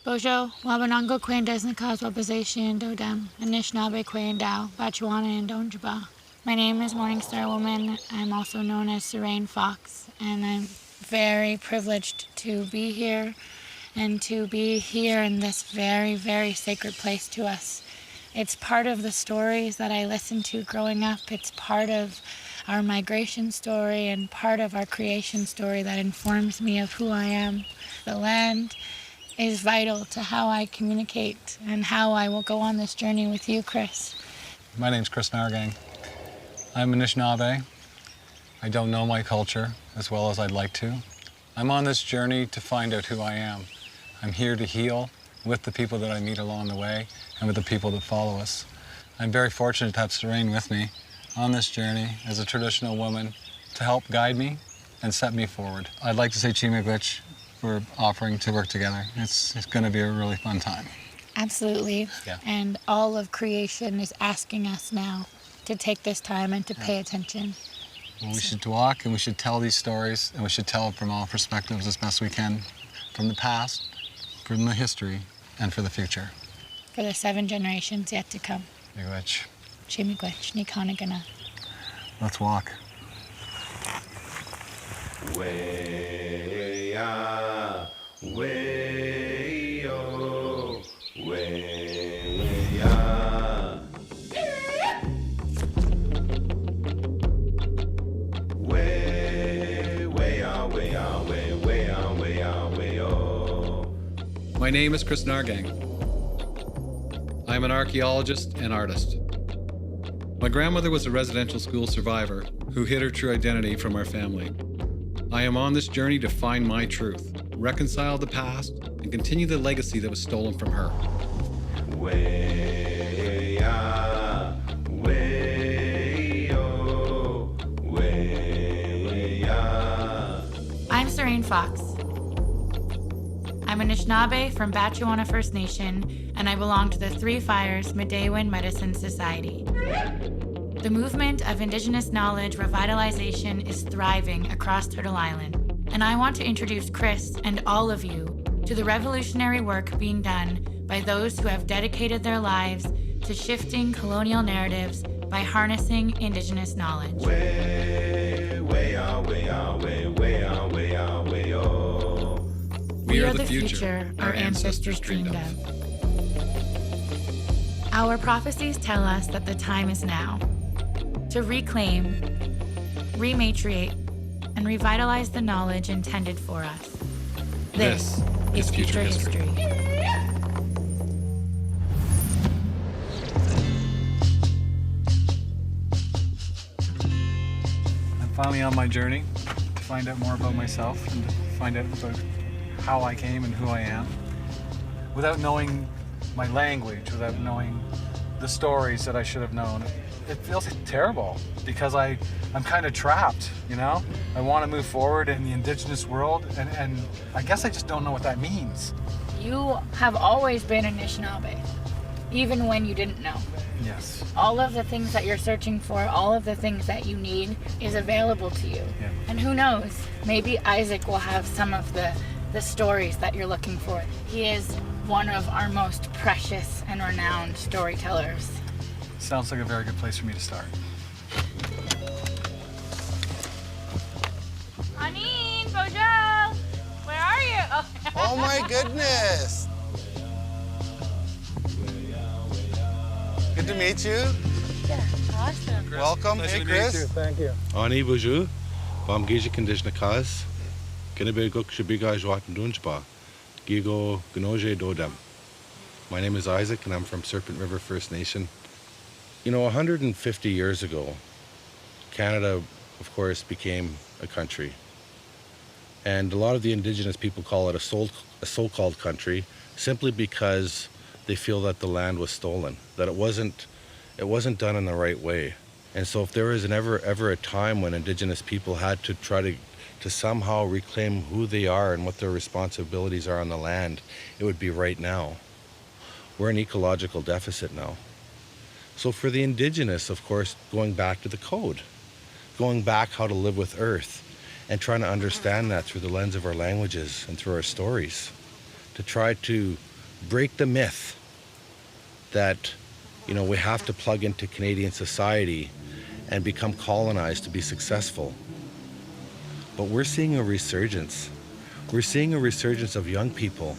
Bojo, Wabanongo Queen Desnakas Wabazation Dodem, Anishinaabe Queen Dow, Bachuana and Donjaba. My name is Morningstar Woman. I'm also known as Sarain Fox, and I'm very privileged to be here and to be here in this very, very sacred place to us. It's part of the stories that I listened to growing up. It's part of our migration story and part of our creation story that informs me of who I am. The land is vital to how I communicate and how I will go on this journey with you, Kris. My name's Kris Nahrgang. I'm Anishinaabe. I don't know my culture as well as I'd like to. I'm on this journey to find out who I am. I'm here to heal with the people that I meet along the way and with the people that follow us. I'm very fortunate to have Sarain with me on this journey as a traditional woman to help guide me and set me forward. I'd like to say Chimigwich for offering to work together. It's going to be a really fun time. Absolutely. Yeah. And all of creation is asking us now to take this time and to pay attention. Well, we should walk and we should tell these stories, and we should tell it from all perspectives as best we can, from the past, from the history, and for the future. For the 7 generations yet to come. Miigwech. Chimigwich, Nikanagana. Let's walk. Way-ya, way-yo, way-ya. Way-ya, way-ya, way-ya, way-ya, way-yo. My name is Kris Nahrgang. I'm an archaeologist and artist. My grandmother was a residential school survivor who hid her true identity from our family. I am on this journey to find my truth, reconcile the past, and continue the legacy that was stolen from her. Way-ya, way-yo, way-ya. I'm Sarain Fox. I'm Anishinaabe from Bachuana First Nation, and I belong to the Three Fires Midewin Medicine Society. The movement of Indigenous knowledge revitalization is thriving across Turtle Island, and I want to introduce Kris and all of you to the revolutionary work being done by those who have dedicated their lives to shifting colonial narratives by harnessing Indigenous knowledge. We are the future our ancestors dreamed of. Our prophecies tell us that the time is now to reclaim, rematriate, and revitalize the knowledge intended for us. This is future history. I'm finally on my journey to find out more about myself and to find out about how I came and who I am. Without knowing my language, without knowing the stories that I should have known, it feels terrible because I'm kind of trapped, you know? I want to move forward in the Indigenous world, and I guess I just don't know what that means. You have always been Anishinaabe, even when you didn't know. Yes. All of the things that you're searching for, all of the things that you need is available to you. Yeah. And who knows, maybe Isaac will have some of the stories that you're looking for. He is one of our most precious and renowned storytellers. Sounds like a very good place for me to start. Anine, Bojo, where are you? Oh my goodness! Good to meet you. Yeah, awesome. Welcome. Hey, Kris. Thank you. Ani bonjour, bam gije condition cause, kenebe guk shibiga joat dunjba, gigo gnoje dodem. My name is Isaac and I'm from Serpent River First Nation. You know, 150 years ago, Canada, of course, became a country. And a lot of the Indigenous people call it a so-called country simply because they feel that the land was stolen, that it wasn't done in the right way. And so if there was ever a time when Indigenous people had to try to somehow reclaim who they are and what their responsibilities are on the land, it would be right now. We're in ecological deficit now. So for the Indigenous, of course, going back to the code, going back how to live with Earth, and trying to understand that through the lens of our languages and through our stories, to try to break the myth that, you know, we have to plug into Canadian society and become colonized to be successful. But we're seeing a resurgence. We're seeing a resurgence of young people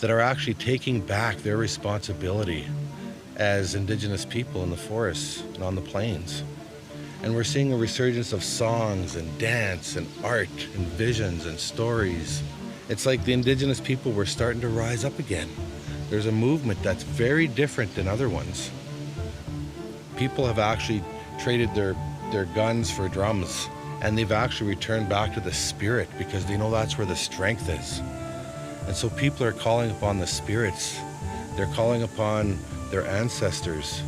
that are actually taking back their responsibility as Indigenous people in the forests and on the plains. And we're seeing a resurgence of songs and dance and art and visions and stories. It's like the Indigenous people were starting to rise up again. There's a movement that's very different than other ones. People have actually traded their guns for drums, and they've actually returned back to the spirit because they know that's where the strength is. And so people are calling upon the spirits. They're calling upon their ancestors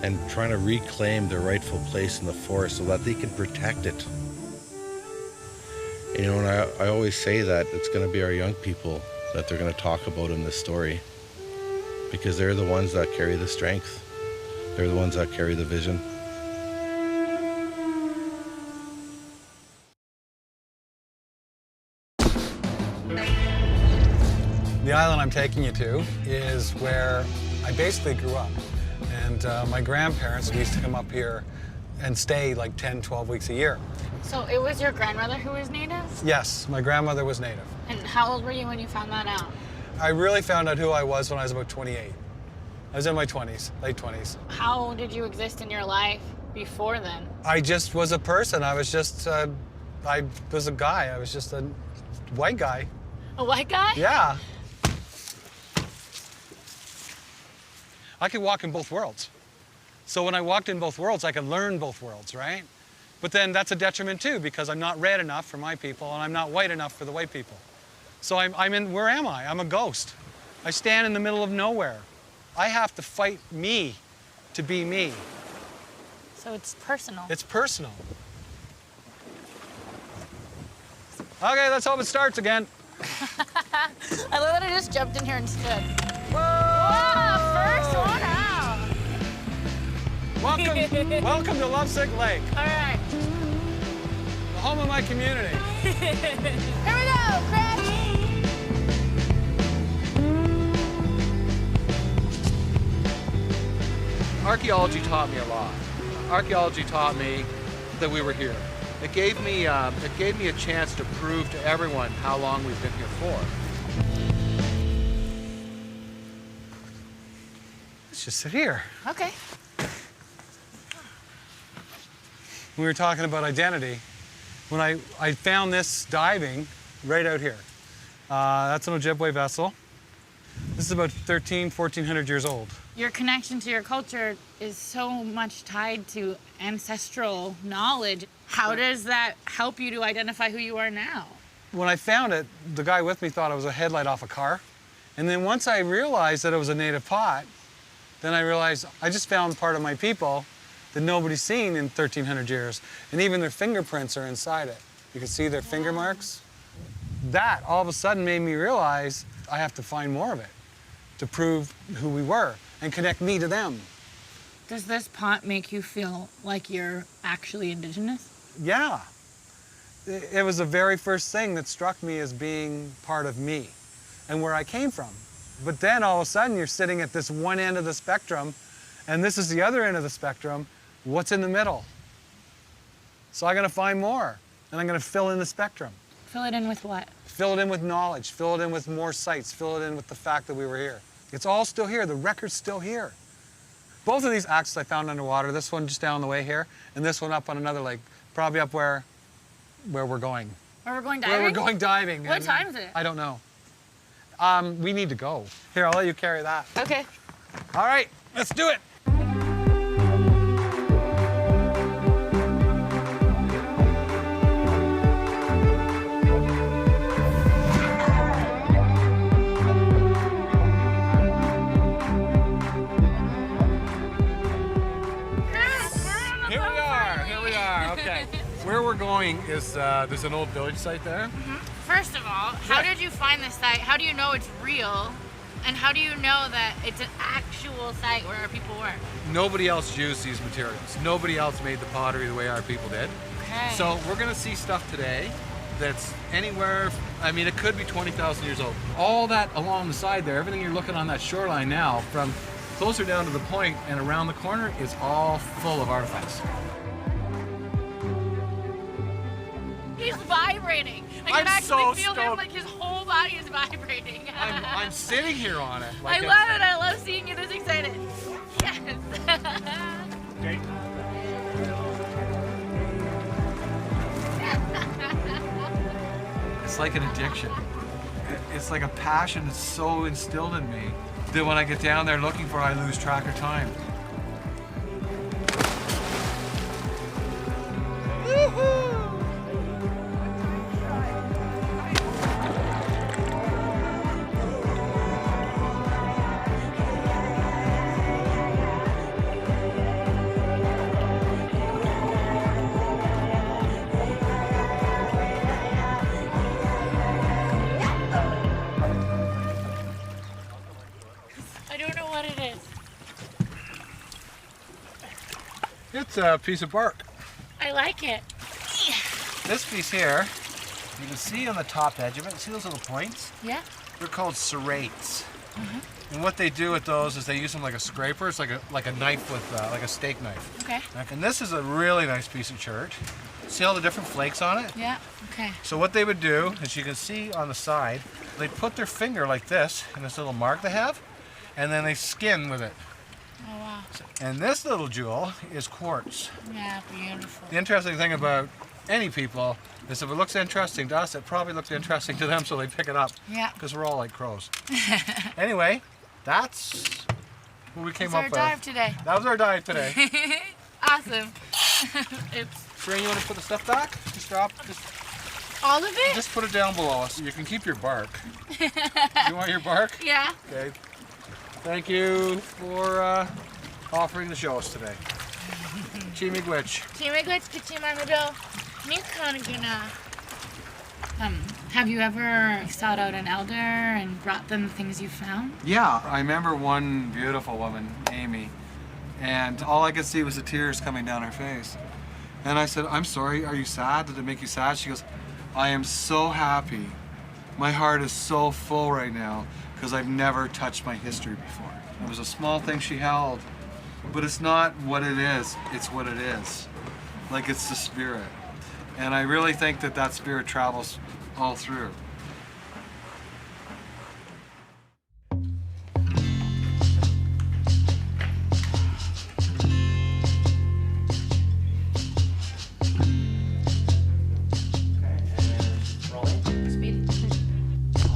and trying to reclaim their rightful place in the forest so that they can protect it. And, you know, and I always say that it's going to be our young people that they're going to talk about in this story, because they're the ones that carry the strength. They're the ones that carry the vision. The island I'm taking you to is where I basically grew up. And my grandparents used to come up here and stay like 10, 12 weeks a year. So it was your grandmother who was Native? Yes, my grandmother was Native. And how old were you when you found that out? I really found out who I was when I was about 28. I was in my 20s, late 20s. How did you exist in your life before then? I just was a person. I was just, I was a guy. I was just a white guy. A white guy? Yeah. I could walk in both worlds. So when I walked in both worlds, I could learn both worlds, right? But then that's a detriment too, because I'm not red enough for my people and I'm not white enough for the white people. So I'm in, where am I? I'm a ghost. I stand in the middle of nowhere. I have to fight me to be me. So it's personal. It's personal. Okay, let's hope it starts again. I love that I just jumped in here and stood. Whoa, first one out. Welcome to Lovesick Lake, All right. the home of my community. Here we go, Chris. Archaeology taught me a lot. Archaeology taught me that we were here. It gave me a chance to prove to everyone how long we've been here for. Let's just sit here. Okay. We were talking about identity. When I found this diving right out here. That's an Ojibway vessel. This is about 1,400 years old. Your connection to your culture is so much tied to ancestral knowledge. How does that help you to identify who you are now? When I found it, the guy with me thought it was a headlight off a car. And then once I realized that it was a native pot, then I realized I just found part of my people that nobody's seen in 1,300 years. And even their fingerprints are inside it. You can see their finger marks. That all of a sudden made me realize I have to find more of it to prove who we were and connect me to them. Does this pot make you feel like you're actually Indigenous? Yeah. It was the very first thing that struck me as being part of me and where I came from. But then all of a sudden you're sitting at this one end of the spectrum and this is the other end of the spectrum. What's in the middle? So I'm gonna find more and I'm gonna fill in the spectrum. Fill it in with what? Fill it in with knowledge, fill it in with more sites, fill it in with the fact that we were here. It's all still here, the record's still here. Both of these axes I found underwater, this one just down the way here, and this one up on another lake, probably up where we're going. Where we're going diving? Where we're going diving. What time is it? I don't know. We need to go. Here, I'll let you carry that. Okay. All right, let's do it. Where we're going is, there's an old village site there. First of all, how did you find this site? How do you know it's real? And how do you know that it's an actual site where our people were? Nobody else used these materials. Nobody else made the pottery the way our people did. Okay. So we're gonna see stuff today that's anywhere I mean, it could be 20,000 years old. All that along the side there, everything you're looking on that shoreline now, from closer down to the point and around the corner, is all full of artifacts. He's vibrating. I I'm can actually so feel him, stoked. like his whole body is vibrating. I'm sitting here on it. I love it. I love seeing you this excited. Yes. Okay. It's like an addiction. It's like a passion that's so instilled in me that when I get down there looking for it, I lose track of time. I don't know what it is. It's a piece of bark. I like it. This piece here, you can see on the top edge of it, see those little points? Yeah. They're called serrates. And what they do with those is they use them like a scraper. It's like a knife with, like a steak knife. Okay. And this is a really nice piece of chert. See all the different flakes on it? Yeah. Okay. So what they would do, as you can see on the side, they put their finger like this in this little mark they have, and then they skin with it. Oh wow. And this little jewel is quartz. Yeah. Beautiful. The interesting thing about any people is if it looks interesting to us, it probably looks interesting to them, so they pick it up. Yeah. Because we're all like crows. Anyway, that's what we came That's up our with. dive today. That was our dive today. Awesome. Oops. Sarain, you want to put the stuff back? Just All of it? just put it down below us. You can keep your bark. You want your bark? Yeah. Okay. Thank you for offering to show us today. Chimigwich. Have you ever sought out an elder and brought them things you found? Yeah, I remember one beautiful woman, Amy, and all I could see was the tears coming down her face. And I said, "I'm sorry, are you sad? Did it make you sad?" She goes, "I am so happy. My heart is so full right now because I've never touched my history before." It was a small thing she held, but it's not what it is, it's what it is. Like, it's the spirit. And I really think that that spirit travels all through.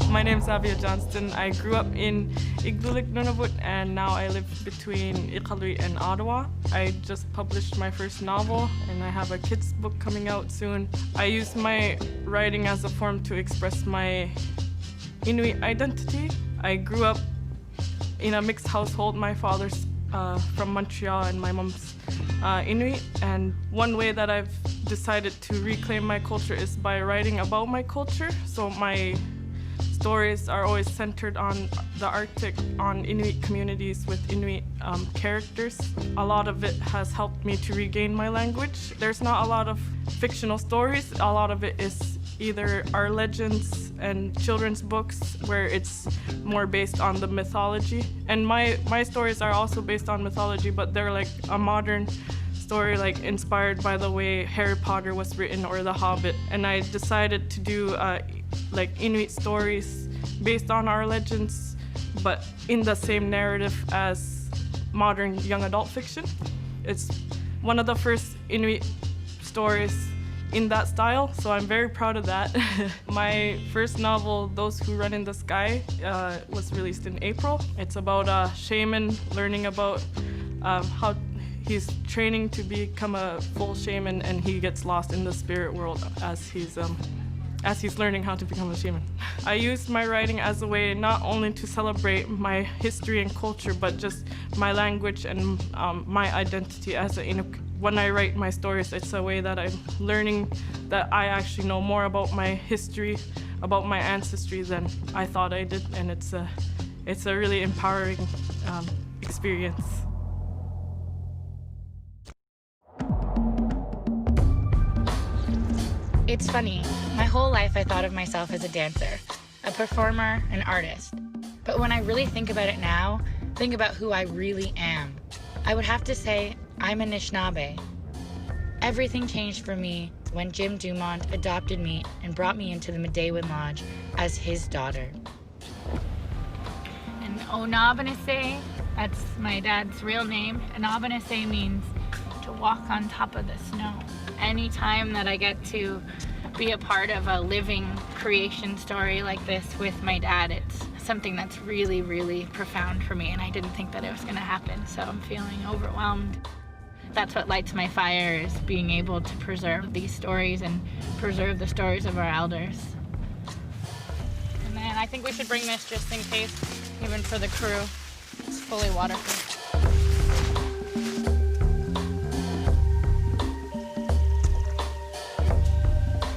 My name is Xavier Johnston. I grew up in Iqaluit, Nunavut, and now I live between Iqaluit and Ottawa. I just published my first novel, and I have a kids' book coming out soon. I use my writing as a form to express my Inuit identity. I grew up in a mixed household. My father's from Montreal and my mom's Inuit, and one way that I've decided to reclaim my culture is by writing about my culture. So my stories are always centered on the Arctic, on Inuit communities with Inuit characters. A lot of it has helped me to regain my language. There's not a lot of fictional stories. A lot of it is either our legends and children's books where it's more based on the mythology. And my stories are also based on mythology, but they're like a modern story, like inspired by the way Harry Potter was written or The Hobbit. And I decided to do like Inuit stories based on our legends, but in the same narrative as modern young adult fiction. It's one of the first Inuit stories in that style, so I'm very proud of that. My first novel, Those Who Run in the Sky, was released in April. It's about a shaman learning about how he's training to become a full shaman, and he gets lost in the spirit world as he's learning how to become a shaman. I used my writing as a way not only to celebrate my history and culture, but just my language and my identity as a Inuk. When I write my stories, it's a way that I'm learning that I actually know more about my history, about my ancestry than I thought I did, and it's a really empowering experience. It's funny, my whole life I thought of myself as a dancer, a performer, an artist. But when I really think about it now, think about who I really am, I would have to say I'm Anishinaabe. Everything changed for me when Jim Dumont adopted me and brought me into the Medewan Lodge as his daughter. And Onabanase, that's my dad's real name. Onabanase means to walk on top of the snow. Anytime that I get to be a part of a living creation story like this with my dad, it's something that's really, really profound for me, and I didn't think that it was gonna happen, so I'm feeling overwhelmed. That's what lights my fire, is being able to preserve these stories and preserve the stories of our elders. And then I think we should bring this just in case, even for the crew. It's fully waterproof.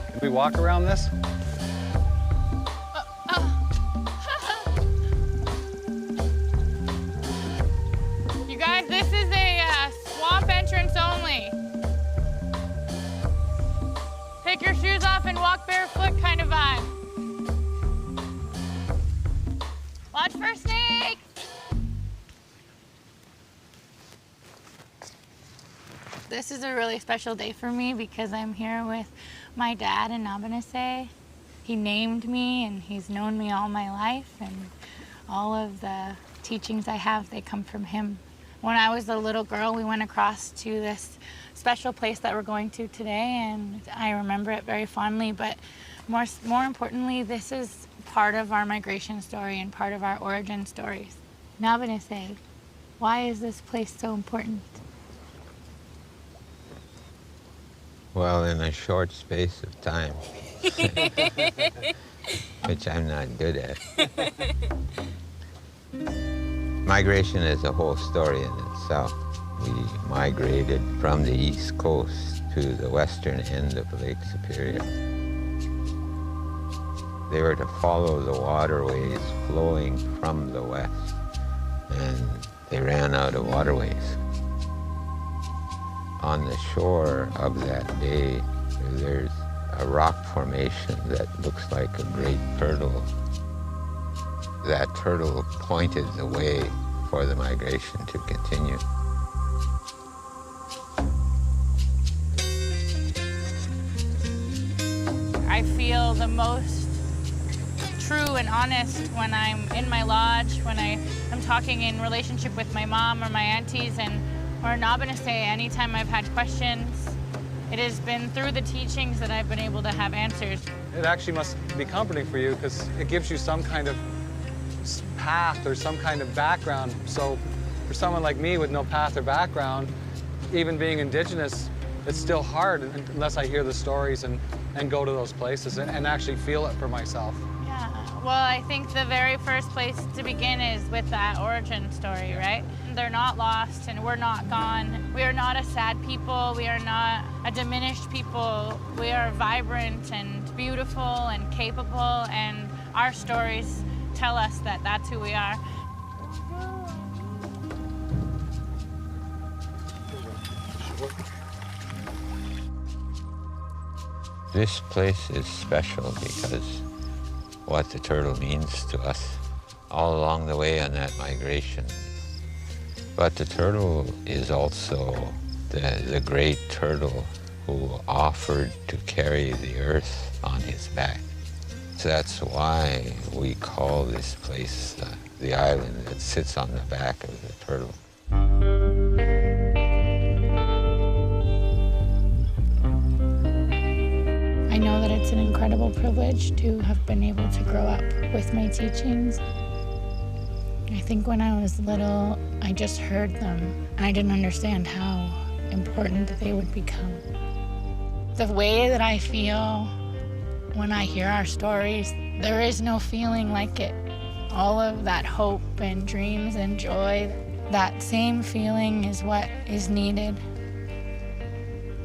Can we walk around this? You guys, this is a swamp entrance only. Take your shoes off and walk barefoot kind of vibe. Watch for snakes. This is a really special day for me because I'm here with my dad in Nabanase. He named me and he's known me all my life, and all of the teachings I have, they come from him. When I was a little girl, we went across to this special place that we're going to today, and I remember it very fondly, but more importantly, this is part of our migration story and part of our origin stories. Nabanase, why is this place so important? Well, in a short space of time, which I'm not good at. Migration is a whole story in itself. We migrated from the East Coast to the western end of Lake Superior. They were to follow the waterways flowing from the west, and they ran out of waterways. On the shore of that bay, there's a rock formation that looks like a great turtle. That turtle pointed the way for the migration to continue. I feel the most true and honest when I'm in my lodge, when I'm talking in relationship with my mom or my aunties, or Nabanase, anytime I've had questions. It has been through the teachings that I've been able to have answers. It actually must be comforting for you because it gives you some kind of path or some kind of background. So for someone like me with no path or background, even being Indigenous, it's still hard unless I hear the stories and go to those places and actually feel it for myself. Yeah, well, I think the very first place to begin is with that origin story, right? They're not lost and we're not gone. We are not a sad people. We are not a diminished people. We are vibrant and beautiful and capable, and our stories tell us that that's who we are. This place is special because what the turtle means to us all along the way on that migration. But the turtle is also the great turtle who offered to carry the earth on his back. So that's why we call this place the island that sits on the back of the turtle. I know that it's an incredible privilege to have been able to grow up with my teachings. I think when I was little, I just heard them, and I didn't understand how important they would become. The way that I feel when I hear our stories, there is no feeling like it. All of that hope and dreams and joy, that same feeling is what is needed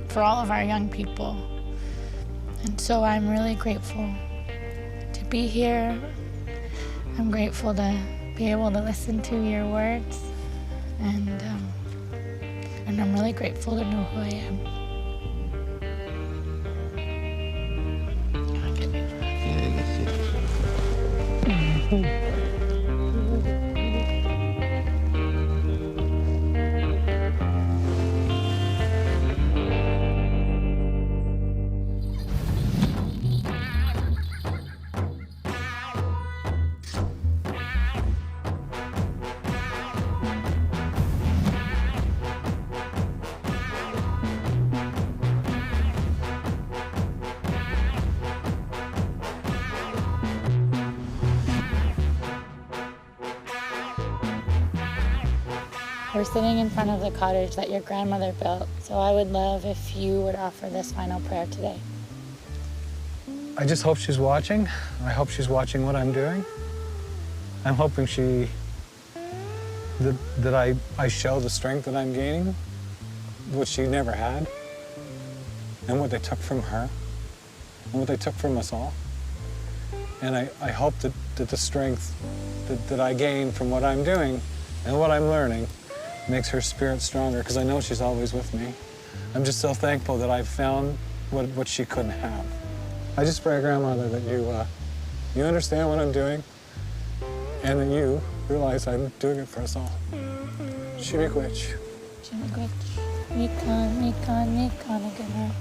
for all of our young people. And so I'm really grateful to be here. I'm grateful to be able to listen to your words, and I'm really grateful to know who I am. We're sitting in front of the cottage that your grandmother built, so I would love if you would offer this final prayer today. I just hope she's watching. I hope she's watching what I'm doing. I'm hoping that I show the strength that I'm gaining, which she never had, and what they took from her, and what they took from us all. And I hope that the strength that I gain from what I'm doing and what I'm learning makes her spirit stronger, because I know she's always with me. I'm just so thankful that I've found what she couldn't have. I just pray, Grandmother, that you understand what I'm doing, and that you realize I'm doing it for us all. Shimikwich. Mikan, Mikan, Mikan again.